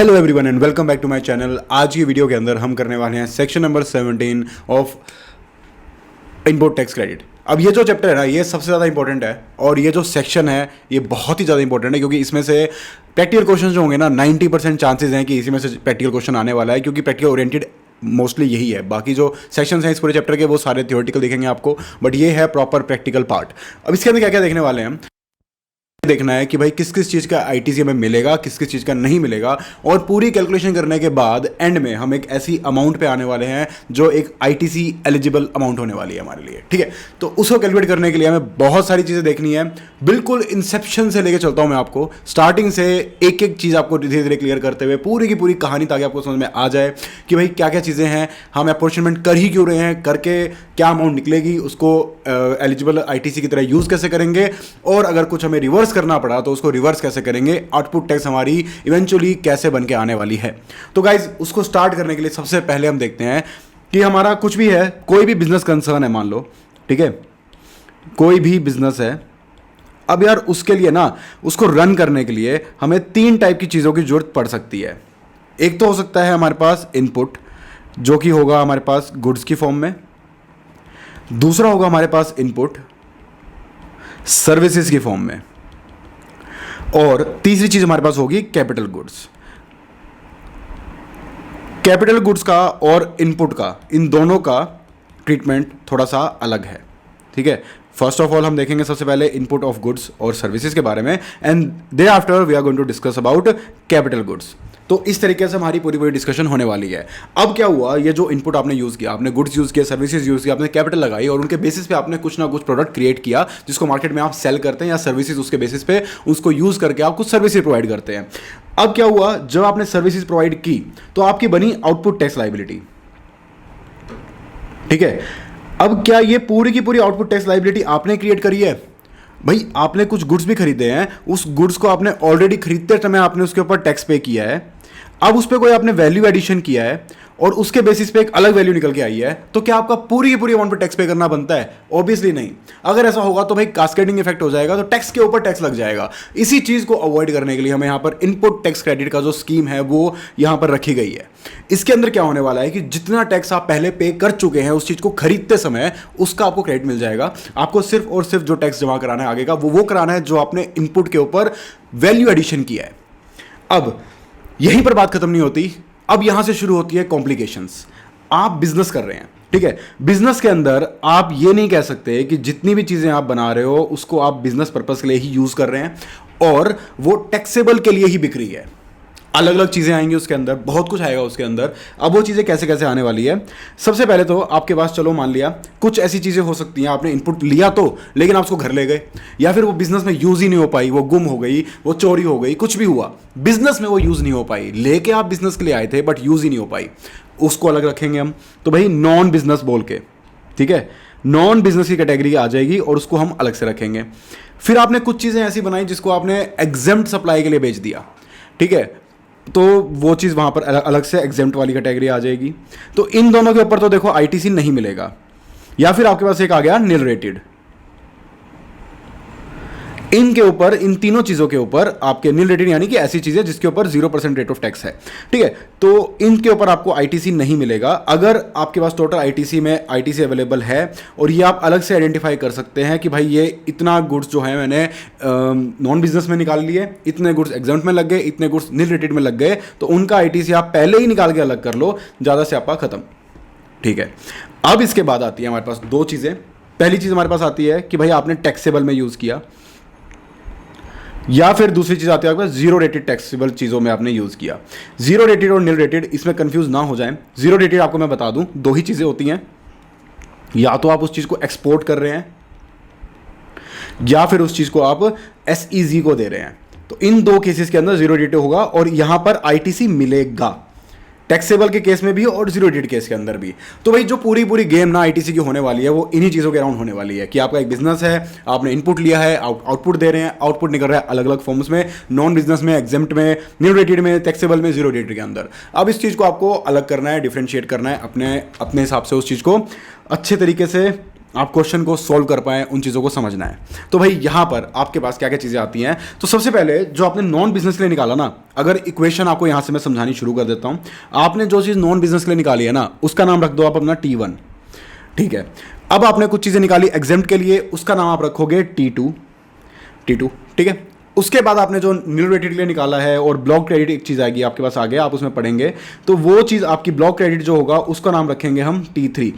Hello everyone and welcome back to my channel. आज की video के अंदर हम करने वाले हैं section number 17 of input tax credit. अब ये जो चैप्टर है ना, ये सबसे ज़्यादा इंपॉर्टेंट है और ये जो सेक्शन है ये बहुत ही ज़्यादा इंपॉर्टेंट है क्योंकि इसमें से प्रैक्टिकल क्वेश्चन जो होंगे ना 90% चांसेस हैं कि इसी में से प्रैक्टिकल क्वेश्चन आने वाला है, क्योंकि प्रैक्टिकल ओरिएंटेड मोस्टली यही है। बाकी जो सेक्शंस हैं इस पूरे चैप्टर के वो सारे थ्योरेटिकल दिखेंगे आपको, बट ये है प्रॉपर प्रैक्टिकल पार्ट। अब इसके अंदर क्या क्या देखने वाले हैं, देखना है कि भाई किस किस चीज़ का आईटीसी हमें मिलेगा, किस किस चीज़ का नहीं मिलेगा, और पूरी कैलकुलेशन करने के बाद एंड में हम एक ऐसी अमाउंट पे आने वाले हैं जो एक आईटीसी एलिजिबल अमाउंट होने वाली है हमारे लिए। ठीक है, तो उसको कैलकुलेट करने के लिए हमें बहुत सारी चीज़ें देखनी है। बिल्कुल इंसेप्शन से लेके चलता हूँ मैं आपको, स्टार्टिंग से एक एक चीज़ आपको धीरे धीरे क्लियर करते हुए पूरी की पूरी कहानी, ताकि आपको समझ में आ जाए कि भाई क्या क्या चीज़ें हैं, हम अपॉर्चुनिमेंट कर ही क्यों रहे हैं, करके क्या अमाउंट निकलेगी, उसको एलिजिबल आईटीसी की तरह यूज़ कैसे करेंगे, और अगर कुछ हमें रिवर्स करना पड़ा तो उसको रिवर्स कैसे करेंगे, आउटपुट टैक्स हमारी इवेंचुअली कैसे बन के आने वाली है। तो गाइज उसको स्टार्ट करने के लिए सबसे पहले हम देखते हैं कि हमारा कुछ भी है, कोई भी बिजनेस कंसर्न है, मान लो, ठीक है, कोई भी बिजनेस है। अब यार उसके लिए ना, उसको रन करने के लिए हमें 3 टाइप की चीज़ों की जरूरत पड़ सकती है। एक तो हो सकता है हमारे पास इनपुट, जो कि होगा हमारे पास गुड्स की फॉर्म में। दूसरा होगा हमारे पास इनपुट सर्विसेज की फॉर्म में, और तीसरी चीज हमारे पास होगी कैपिटल गुड्स। कैपिटल गुड्स का और इनपुट का, इन दोनों का ट्रीटमेंट थोड़ा सा अलग है। ठीक है, फर्स्ट ऑफ ऑल हम देखेंगे सबसे पहले इनपुट ऑफ गुड्स और सर्विसेज के बारे में, and thereafter we are going to discuss about capital goods. तो इस तरीके से हमारी पूरी पूरी डिस्कशन होने वाली है। अब क्या हुआ, ये जो इनपुट आपने यूज़ किया, आपने गुड्स यूज़ किया, सर्विसेज यूज़ किया, आपने कैपिटल लगाई, और उनके बेसिस पे आपने कुछ ना कुछ प्रोडक्ट क्रिएट किया जिसको मार्केट में आप सेल करते हैं, या सर्विसेज उसके बेसिस पे उसको यूज़ करके आप कुछ सर्विसेज प्रोवाइड करते हैं। अब क्या हुआ, जब आपने सर्विसेज प्रोवाइड की तो आपकी बनी आउटपुट टैक्स लायबिलिटी। ठीक है, अब क्या ये पूरी की पूरी आउटपुट टैक्स लायबिलिटी आपने क्रिएट करी है? भाई आपने कुछ गुड्स भी खरीदे हैं, उस गुड्स को आपने ऑलरेडी खरीदते समय आपने उसके ऊपर टैक्स पे किया है। अब उस पर कोई आपने वैल्यू एडिशन किया है और उसके बेसिस पे एक अलग वैल्यू निकल के आई है, तो क्या आपका पूरी की पूरी अमाउंट पे टैक्स पे करना बनता है? ऑब्वियसली नहीं। अगर ऐसा होगा तो भाई कास्केडिंग इफेक्ट हो जाएगा, तो टैक्स के ऊपर टैक्स लग जाएगा। इसी चीज को अवॉइड करने के लिए हमें यहाँ पर इनपुट टैक्स क्रेडिट का जो स्कीम है वो यहाँ पर रखी गई है। इसके अंदर क्या होने वाला है कि जितना टैक्स आप पहले पे कर चुके हैं उस चीज को खरीदते समय, उसका आपको क्रेडिट मिल जाएगा। आपको सिर्फ और सिर्फ जो टैक्स जमा कराना है आगे का, वो कराना है जो आपने इनपुट के ऊपर वैल्यू एडिशन किया है। अब यहीं पर बात खत्म नहीं होती, अब यहां से शुरू होती है कॉम्प्लिकेशंस। आप बिजनेस कर रहे हैं, ठीक है, बिजनेस के अंदर आप ये नहीं कह सकते कि जितनी भी चीजें आप बना रहे हो उसको आप बिजनेस पर्पस के लिए ही यूज कर रहे हैं और वो टैक्सेबल के लिए ही बिक रही है। अलग अलग चीज़ें आएंगी उसके अंदर, बहुत कुछ आएगा उसके अंदर। अब वो चीज़ें कैसे कैसे आने वाली है, सबसे पहले तो आपके पास, चलो मान लिया कुछ ऐसी चीज़ें हो सकती हैं, आपने इनपुट लिया तो, लेकिन आप उसको घर ले गए, या फिर वो बिजनेस में यूज़ ही नहीं हो पाई, वो गुम हो गई, वो चोरी हो गई, कुछ भी हुआ, बिजनेस में वो यूज़ नहीं हो पाई। लेके आप बिजनेस के लिए आए थे बट यूज़ ही नहीं हो पाई, उसको अलग रखेंगे हम। तो भाई नॉन बिजनेस बोल के, ठीक है, नॉन बिजनेस की कैटेगरी आ जाएगी और उसको हम अलग से रखेंगे। फिर आपने कुछ चीज़ें ऐसी बनाई जिसको आपने एग्जेम्प्ट सप्लाई के लिए बेच दिया, ठीक है, तो वो चीज़ वहाँ पर अलग से एग्जेम्प्ट वाली कैटेगरी आ जाएगी। तो इन दोनों के ऊपर तो देखो आईटीसी नहीं मिलेगा, या फिर आपके पास एक आ गया निल रेटेड। इनके ऊपर, इन तीनों चीज़ों के ऊपर आपके निल रेटेड, यानी कि ऐसी चीज़ें जिसके ऊपर 0% रेट ऑफ टैक्स है, ठीक है, तो इनके ऊपर आपको आईटीसी नहीं मिलेगा। अगर आपके पास टोटल आईटीसी में आईटीसी अवेलेबल है और ये आप अलग से आइडेंटिफाई कर सकते हैं कि भाई ये इतना गुड्स जो है मैंने नॉन बिजनेस में निकाल लिए, इतने गुड्स एग्जाम्प्ट में लग गए, इतने गुड्स निल रेटेड में लग गए, तो उनका आईटीसी आप पहले ही निकाल के अलग कर लो, ज़्यादा से आपका खत्म। ठीक है, अब इसके बाद आती है हमारे पास 2 चीज़ें। पहली चीज़ हमारे पास आती है कि भाई आपने टैक्सेबल में यूज़ किया, या फिर दूसरी चीज आती है आपके पास जीरो रेटेड टैक्सेबल चीजों में आपने यूज किया। जीरो रेटेड और निल रेटेड, इसमें कंफ्यूज ना हो जाएं। जीरो रेटेड आपको मैं बता दूं, 2 ही चीजें होती हैं, या तो आप उस चीज को एक्सपोर्ट कर रहे हैं, या फिर उस चीज को आप एसईजी को दे रहे हैं। तो इन 2 केसेस के अंदर जीरो रेटेड होगा और यहां पर आईटीसी मिलेगा, टैक्सेबल के केस में भी और जीरो रेटेड केस के अंदर भी। तो भाई जो पूरी पूरी गेम ना आईटीसी की होने वाली है वो इन्हीं चीज़ों के अराउंड होने वाली है कि आपका एक बिजनेस है, आपने इनपुट लिया है, आउटपुट दे रहे हैं, आउटपुट निकल रहा है अलग अलग फॉर्म्स में, नॉन बिजनेस में, एग्जेम्प्ट में, निल रेटेड में, टैक्सेबल में, जीरो रेटेड के अंदर। अब इस चीज़ को आपको अलग करना है, डिफ्रेंशिएट करना है, अपने हिसाब से उस चीज़ को अच्छे तरीके से आप क्वेश्चन को सोल्व कर पाएं, उन चीज़ों को समझना है। तो भाई यहाँ पर आपके पास क्या क्या चीज़ें आती हैं। तो सबसे पहले जो आपने नॉन बिजनेस के लिए निकाला ना, अगर इक्वेशन आपको यहाँ से मैं समझानी शुरू कर देता हूँ। आपने जो चीज़ नॉन बिजनेस के लिए निकाली है ना, उसका नाम रख दो आप अपना T1, ठीक है। अब आपने कुछ चीज़ें निकाली एग्जेम्प्ट के लिए, उसका नाम आप रखोगे T2, ठीक है। उसके बाद आपने जो नील रेटेड के लिए निकाला है और ब्लॉक क्रेडिट एक चीज़ आएगी आपके पास आगे, आप उसमें पढ़ेंगे, तो वो चीज़ आपकी ब्लॉक क्रेडिट जो होगा उसका नाम रखेंगे हम T3।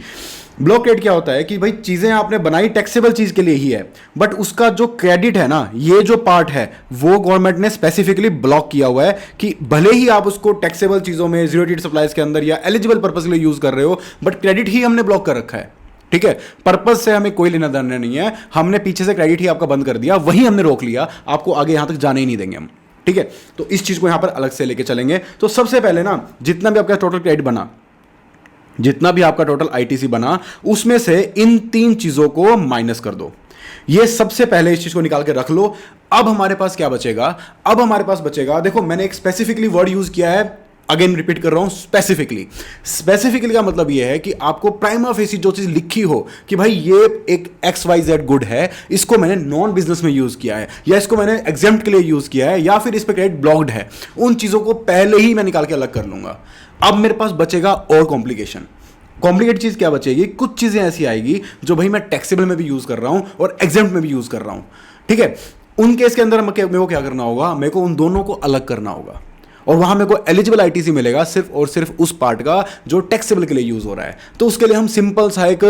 ब्लॉक क्रेडिट क्या होता है कि भाई चीज़ें आपने बनाई टैक्सेबल चीज़ के लिए ही है, बट उसका जो क्रेडिट है ना, ये जो पार्ट है वो गवर्नमेंट ने स्पेसिफिकली ब्लॉक किया हुआ है कि भले ही आप उसको टैक्सेबल चीज़ों में जीरो रेटेड सप्लाईज के अंदर या एलिजिबल पर्पज के लिए यूज़ कर रहे हो, बट क्रेडिट ही हमने ब्लॉक कर रखा है, ठीक है। पर्पज से हमें कोई लेना देना नहीं है, हमने पीछे से क्रेडिट ही आपका बंद कर दिया, वही हमने रोक लिया, आपको आगे यहां तक जाने ही नहीं देंगे हम, ठीक है। तो इस चीज को यहां पर अलग से लेके चलेंगे। तो सबसे पहले ना, जितना भी आपका टोटल क्रेडिट बना, जितना भी आपका टोटल आईटीसी बना, उसमें से इन 3 चीजों को माइनस कर दो। ये सबसे पहले इस चीज को निकाल के रख लो। अब हमारे पास क्या बचेगा? अब हमारे पास बचेगा, देखो मैंने एक स्पेसिफिकली वर्ड यूज किया है, अगेन रिपीट कर रहा हूं, स्पेसिफिकली का मतलब यह है कि आपको प्राइमा फेसी जो चीज लिखी हो कि भाई ये एक XYZ गुड है, इसको मैंने नॉन बिजनेस में यूज किया है, या इसको मैंने एग्जेम्प्ट के लिए यूज किया है, या फिर इस पे क्रेडिट ब्लॉक्ड है, उन चीजों को पहले ही मैं निकाल के अलग कर लूंगा। अब मेरे पास बचेगा और कॉम्प्लिकेटेड चीज क्या बचेगी? कुछ चीजें ऐसी आएगी जो भाई मैं टैक्सेबल में भी यूज कर रहा हूं और एग्जेम्प्ट में भी यूज कर रहा हूं, ठीक है। उन केस के अंदर मेरे को क्या करना होगा? मेरे को उन दोनों को अलग करना होगा, और वहां मेरे को एलिजिबल आईटीसी मिलेगा सिर्फ और सिर्फ उस पार्ट का जो टैक्सेबल के लिए यूज हो रहा है। तो उसके लिए हम सिंपल सा एक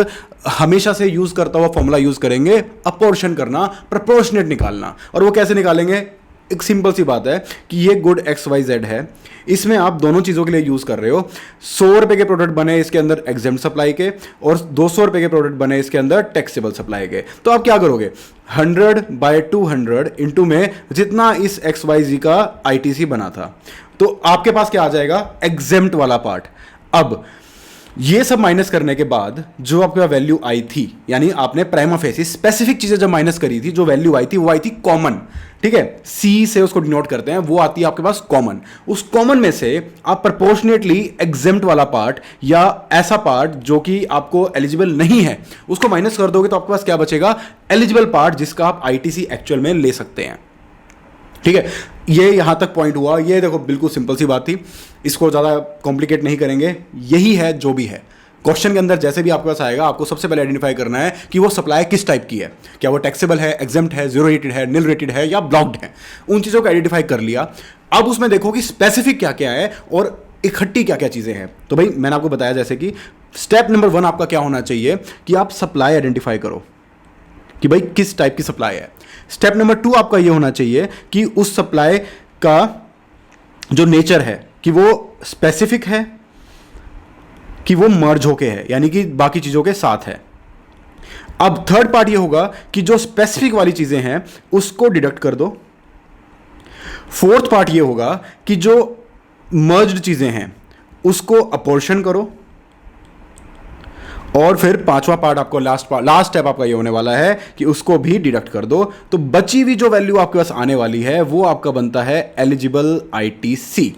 हमेशा से यूज करता हुआ फॉर्मूला यूज करेंगे, अपोर्शन करना, प्रोपोर्शनेट निकालना। और वो कैसे निकालेंगे? एक सिंपल सी बात है कि ये गुड XYZ है, इसमें आप दोनों चीज़ों के लिए यूज़ कर रहे हो। 100 रुपये के प्रोडक्ट बने इसके अंदर एग्जेम्प्ट सप्लाई के, और 200 रुपये के प्रोडक्ट बने इसके अंदर टैक्सेबल सप्लाई के। तो आप क्या करोगे? 100/200 इंटू में जितना इस XYZ का ITC बना था, तो आपके पास क्या आ जाएगा? एग्जेम्प्ट वाला पार्ट। अब ये सब माइनस करने के बाद जो आपका वैल्यू आई थी, यानी आपने प्राइमा फेसी स्पेसिफिक चीजें जब माइनस करी थी, जो वैल्यू आई थी वो आई थी कॉमन, ठीक है। सी से उसको डिनोट करते हैं, वो आती है आपके पास कॉमन। उस कॉमन में से आप प्रोपोर्शनेटली एग्जेम्प्ट वाला पार्ट या ऐसा पार्ट जो कि आपको एलिजिबल नहीं है उसको माइनस कर दोगे, तो आपके पास क्या बचेगा? एलिजिबल पार्ट, जिसका आप आईटीसी एक्चुअल में ले सकते हैं, ठीक है। ये यहां तक पॉइंट हुआ। ये देखो बिल्कुल सिंपल सी बात थी, इसको ज़्यादा कॉम्प्लिकेट नहीं करेंगे। यही है जो भी है क्वेश्चन के अंदर, जैसे भी आपके पास आएगा, आपको सबसे पहले आइडेंटिफाई करना है कि वो सप्लाई किस टाइप की है। क्या वो टैक्सेबल है, एग्जेम्प्ट है, जीरो रेटेड है, निल रेटेड है, या ब्लॉक्ड है। उन चीज़ों को आइडेंटिफाई कर लिया। अब उसमें देखो कि स्पेसिफिक क्या क्या है और इकट्ठी क्या क्या चीज़ें हैं। तो भाई मैंने आपको बताया जैसे कि स्टेप नंबर 1 आपका क्या होना चाहिए कि आप सप्लाई आइडेंटिफाई करो कि भाई किस टाइप की सप्लाई है। स्टेप नंबर 2 आपका ये होना चाहिए कि उस सप्लाई का जो नेचर है कि वो स्पेसिफिक है, कि वो मर्ज होके है, यानी कि बाकी चीजों के साथ है। अब थर्ड पार्ट ये होगा कि जो स्पेसिफिक वाली चीजें हैं उसको डिडक्ट कर दो। फोर्थ पार्ट ये होगा कि जो मर्ज्ड चीजें हैं उसको अपोर्शन करो। और फिर पांचवा पार्ट आपको लास्ट स्टेप आपका ये होने वाला है कि उसको भी डिडक्ट कर दो। तो बची हुई जो वैल्यू आपके पास आने वाली है वो आपका बनता है एलिजिबल आईटीसी।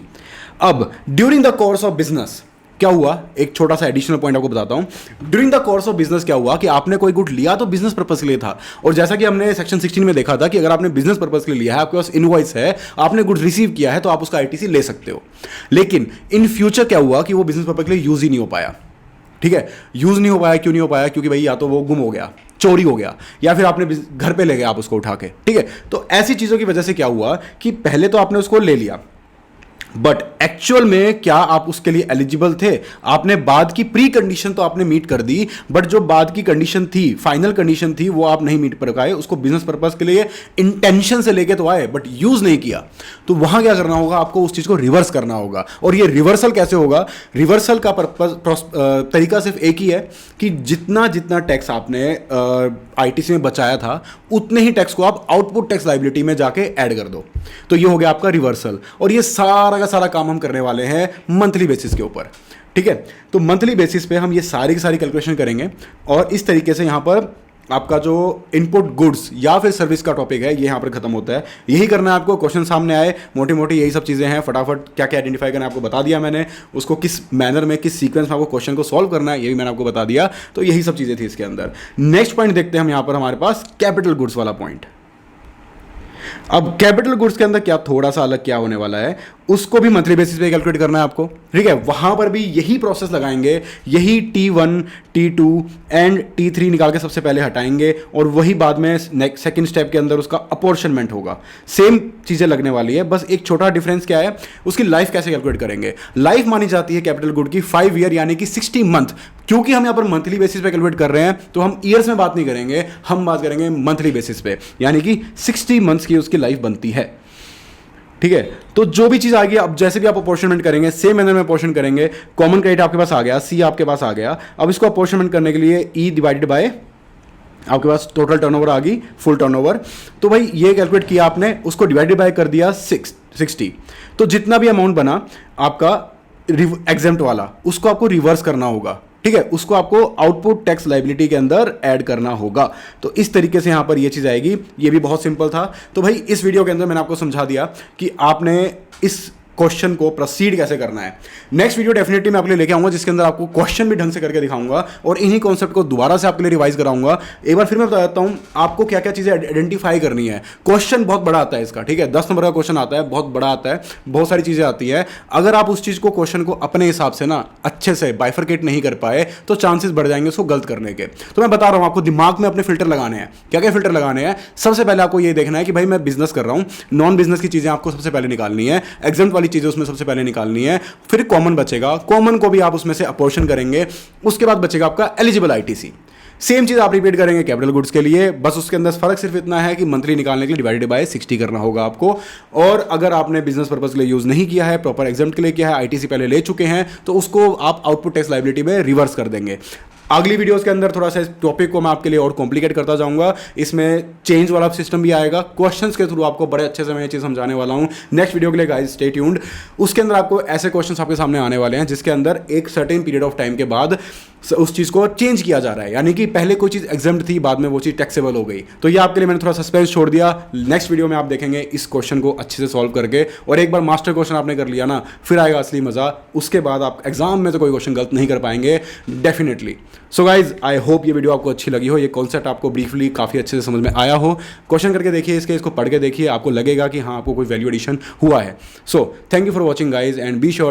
अब during the course of business क्या हुआ, एक छोटा सा एडिशनल पॉइंट आपको बताता हूं। During the course of business क्या हुआ कि आपने कोई गुड लिया तो बिजनेस पर्पस के लिए था, और जैसा कि हमने सेक्शन 16 में देखा था कि अगर आपने बिजनेस पर्पस के लिए लिया है, आपके पास इनवॉइस है, आपने गुड रिसीव किया है, तो आप उसका आईटीसी ले सकते हो। लेकिन इन फ्यूचर क्या हुआ कि वो बिजनेस पर्पस के लिए यूज ही नहीं हो पाया, ठीक है। यूज नहीं हो पाया, क्यों नहीं हो पाया? क्योंकि भाई या तो वो गुम हो गया, चोरी हो गया, या फिर आपने घर पे ले गए आप उसको उठा के, ठीक है। तो ऐसी चीजों की वजह से क्या हुआ कि पहले तो आपने उसको ले लिया, बट एक्चुअल में क्या आप उसके लिए एलिजिबल थे? आपने बाद की प्री कंडीशन तो आपने मीट कर दी, बट जो बाद की कंडीशन थी, फाइनल कंडीशन थी, वो आप नहीं मीट कर पाए। उसको बिजनेस पर्पस के लिए इंटेंशन से लेके तो आए, बट यूज नहीं किया। तो वहां क्या करना होगा? आपको उस चीज को रिवर्स करना होगा। और ये रिवर्सल कैसे होगा? रिवर्सल का तरीका सिर्फ एक ही है कि जितना जितना टैक्स आपने आईटीसी में बचाया था, उतने ही टैक्स को आप आउटपुट टैक्स लायबिलिटी में जाके ऐड कर दो। तो ये हो गया आपका रिवर्सल। और ये सारा का सारा काम हम करने वाले हैं मंथली बेसिस के ऊपर, ठीक है। तो मंथली बेसिस पे हम ये सारी की सारी कैलकुलेशन करेंगे और इस तरीके से यहां पर आपका जो इनपुट गुड्स या फिर सर्विस का टॉपिक है ये यहाँ पर खत्म होता है। यही करना है आपको, क्वेश्चन सामने आए मोटी मोटी यही सब चीज़ें हैं, फटाफट क्या क्या आइडेंटिफाई करना है आपको बता दिया मैंने, उसको किस मैनर में किस सीक्वेंस में आपको क्वेश्चन को सॉल्व करना है ये भी मैंने आपको बता दिया। तो यही सब चीज़ें थी इसके अंदर। नेक्स्ट पॉइंट देखते हैं हम यहाँ पर, हमारे पास कैपिटल गुड्स वाला पॉइंट। अब कैपिटल गुड्स के अंदर क्या थोड़ा सा अलग क्या होने वाला है, उसको भी मंथली बेसिस पे कैलकुलेट करना है आपको, ठीक है। वहां पर भी यही प्रोसेस लगाएंगे, यही T1 T2 एंड T3 निकाल के सबसे पहले हटाएंगे और वही बाद में सेकंड स्टेप के अंदर उसका अपॉर्शनमेंट होगा। सेम चीजें लगने वाली है, बस एक छोटा डिफरेंस क्या है, उसकी लाइफ कैसे कैलकुलेट करेंगे। लाइफ मानी जाती है कैपिटल गुड की 5 ईयर यानी कि 60 मंथ। क्योंकि हम यहां पर मंथली बेसिस पे कैलकुलेट कर रहे हैं तो हम ईयर्स में बात नहीं करेंगे, हम बात करेंगे मंथली बेसिस पे, यानी कि 60 मंथ्स की उसकी लाइफ बनती है, ठीक है। तो जो भी चीज आ गई, अब जैसे भी आप अपॉर्शनमेंट करेंगे सेम मैनर में अपॉर्शन करेंगे। कॉमन क्रेडिट आपके पास आ गया, सी आपके पास आ गया। अब इसको अपॉर्शनमेंट करने के लिए ई डिवाइडेड बाय आपके पास टोटल टर्नओवर आ गई, फुल टर्नओवर। तो भाई ये कैलकुलेट किया आपने, उसको डिवाइडेड बाय कर दिया 60। तो जितना भी अमाउंट बना आपका एग्जेम्प्ट वाला, उसको आपको रिवर्स करना होगा, ठीक है। उसको आपको आउटपुट टैक्स लायबिलिटी के अंदर ऐड करना होगा। तो इस तरीके से यहां पर ये चीज आएगी। ये भी बहुत सिंपल था। तो भाई इस वीडियो के अंदर मैंने आपको समझा दिया कि आपने इस क्वेश्चन को प्रोसीड कैसे करना है। नेक्स्ट वीडियो डेफिनेटली मैं आपके लिए लेके आऊंगा जिसके अंदर आपको क्वेश्चन भी ढंग से करके दिखाऊंगा और इन्हीं कॉन्सेप्ट को दोबारा से आपके लिए रिवाइज कराऊंगा। एक बार फिर मैं बता देता हूं आपको क्या क्या चीजें आइडेंटिफाई करनी है। क्वेश्चन बहुत बड़ा आता है इसका, ठीक है, 10 नंबर का क्वेश्चन आता है, बहुत बड़ा आता है, बहुत सारी चीजें आती है। अगर आप उस चीज को क्वेश्चन को अपने हिसाब से ना अच्छे से बाइफरकेट नहीं कर पाए तो चांसेस बढ़ जाएंगे उसको गलत करने के। तो मैं बता रहा हूं आपको दिमाग में अपने फिल्टर लगाने हैं। क्या क्या फिल्टर लगाने हैं? सबसे पहले आपको ये देखना है कि भाई मैं बिजनेस कर रहा हूं, नॉन बिजनेस की चीजें आपको सबसे पहले निकालनी है, एग्जाम वाली चीजें उसमें सबसे पहले निकालनी है। फिर कॉमन बचेगा, कॉमन को भी आप उसमें से अपॉर्शन करेंगे। उसके बाद बचेगा आपका एलिजिबल आईटीसी। सेम चीज आप रिपीट करेंगे कैपिटल गुड्स के लिए, बस उसके अंदर फर्क सिर्फ इतना है कि मंथली निकालने के लिए डिवाइडेड बाय 60 करना होगा आपको। और अगर आपने बिजनेस पर्पस के लिए यूज नहीं किया है, प्रॉपर एग्जाम के लिए किया है, आईटीसी पहले ले चुके हैं, तो उसको आप आउटपुट टैक्स लायबिलिटी में रिवर्स कर देंगे। अगली वीडियोस के अंदर थोड़ा सा इस टॉपिक को मैं आपके लिए और कॉम्प्लिकेट करता जाऊंगा। इसमें चेंज वाला सिस्टम भी आएगा, क्वेश्चंस के थ्रू आपको बड़े अच्छे से मैं ये चीज़ समझाने वाला हूं नेक्स्ट वीडियो के लिए। Guys stay tuned. उसके अंदर आपको ऐसे क्वेश्चंस आपके सामने आने वाले हैं जिसके अंदर एक सर्टेन पीरियड ऑफ टाइम के बाद उस चीज़ को चेंज किया जा रहा है, यानी कि पहले कोई चीज़ एग्जाम्प्ट थी, बाद में वो चीज़ टैक्सेबल हो गई। तो ये आपके लिए मैंने थोड़ा सस्पेंस छोड़ दिया। नेक्स्ट वीडियो में आप देखेंगे इस क्वेश्चन को अच्छे से सॉल्व करके, और एक बार मास्टर क्वेश्चन आपने कर लिया ना, फिर आएगा असली मजा। उसके बाद आप एग्जाम में तो कोई क्वेश्चन गलत नहीं कर पाएंगे definitely. So guys I hope ये वीडियो आपको अच्छी लगी हो, ये कॉन्सेप्ट आपको ब्रीफली काफ़ी अच्छे से समझ में आया हो। क्वेश्चन करके देखिए इसको पढ़ के देखिए, आपको लगेगा कि हाँ आपको कोई वैल्यू एडिशन हुआ है। So thank you for watching guys and be sure